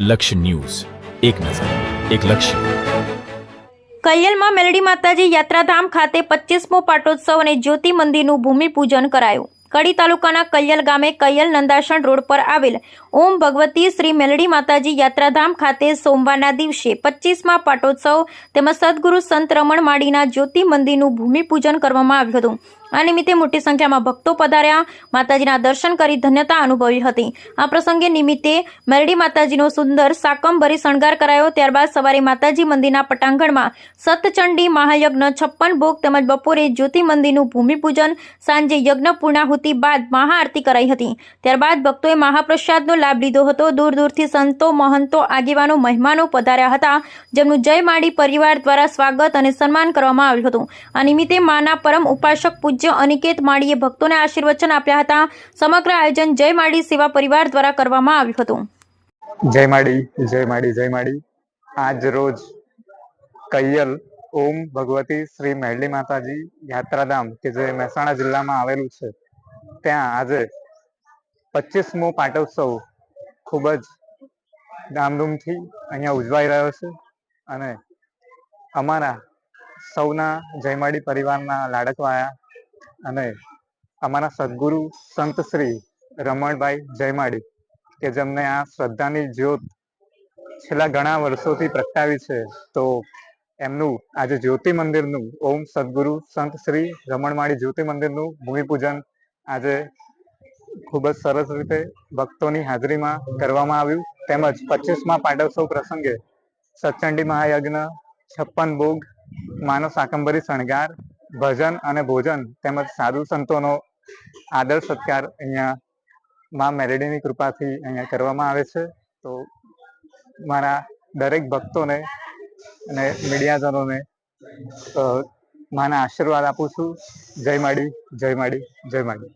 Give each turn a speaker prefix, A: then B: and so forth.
A: લક્ષ્ય ન્યૂઝ, એક નજર, એક લક્ષ્ય.
B: કલ્યલમાં મેલડી માતાજી યાત્રાધામ ખાતે 25મો પાટોત્સવ અને જ્યોતિ મંદિરનું ભૂમિપૂજન કરાયું. કડી તાલુકાના કલ્યલ ગામે કલ્યલ નંદાસણ રોડ પર આવેલ ઓમ ભગવતી શ્રી મેલડી માતાજી યાત્રાધામ ખાતે સોમવારના દિવસે 25મા પાટોત્સવ તેમજ સદગુરુ સંત રમણ માળીના જ્યોતિ મંદિરનું ભૂમિપૂજન કરવામાં આવ્યું હતું. આ નિમિત્તે મોટી સંખ્યામાં ભક્તો પધાર્યા, માતાજીના દર્શન કરી ધન્યતા અનુભવી હતી. આ પ્રસંગે નિમિત્તે મેલડી માતાજીનો સુંદર સાકંબરી શણગાર કરાયો. ત્યારબાદ સવારે માતાજી મંદિરના પટાંગણમાં સતચંડી મહાયજ્ઞ 56 ભોગ તેમજ બપોરે જ્યોતિ મંદિરનું ભૂમિપૂજન, સાંજે યજ્ઞ પૂર્ણાહુતિ બાદ મહાઆરતી કરાઈ હતી. ત્યારબાદ ભક્તોએ મહાપ્રસાદનો લાભ લીધો હતો. દૂર દૂરથી સંતો, મહંતો, આગેવાનો, મહેમાનો પધાર્યા હતા, જેમનું જય માળી પરિવાર દ્વારા સ્વાગત અને સન્માન કરવામાં આવ્યું હતું. આ નિમિત્તે માના પરમ ઉપાસક પૂજ્ય અનિકેત માળીએ ભક્તોને આશીર્વચન આપ્યા હતા. સમગ્ર આયોજન જય માળી સેવા પરિવાર દ્વારા કરવામાં આવ્યું હતું.
C: જય માળી, જય માળી, જય માળી. આજ રોજ કૈયલ ઓમ ભગવતી શ્રી મેલડી માતાજી યાત્રાધામ કે જે મહેસાણા જિલ્લામાં આવેલું છે, ત્યાં આજે 25મો પાટોત્સવ ખૂબ જ ધામધૂમથી અહીંયા ઉજવાઈ રહ્યો છે. અને અમારા સૌના જયમાળી પરિવારના લાડકવાયા અને અમારા સદગુરુ સંત શ્રી રમણભાઈ જયમાળી કે જેમને આ શ્રદ્ધાની જ્યોત છેલ્લા ઘણા વર્ષોથી પ્રગટાવી છે, તો એમનું આજે જ્યોતિ મંદિરનું ઓમ સદગુરુ સંત શ્રી રમણમાળી જ્યોતિ મંદિરનું ભૂમિપૂજન આજે ખૂબ જ સરસ રીતે ભક્તોની હાજરીમાં કરવામાં આવ્યું. તેમજ 25મા પાટોત્સવ પ્રસંગે સતચંડી મહાયજ્ઞ, 56 ભોગ, માનો સાકંબરી શણગાર, ભજન અને ભોજન તેમજ સાધુ સંતોનો આદર સત્કાર અહીંયા મા મેલડીની કૃપાથી અહીંયા કરવામાં આવે છે. તો મારા દરેક ભક્તોને અને મીડિયાજનોને માના આશીર્વાદ આપું છું. જય માળી, જય માળી, જય માળી.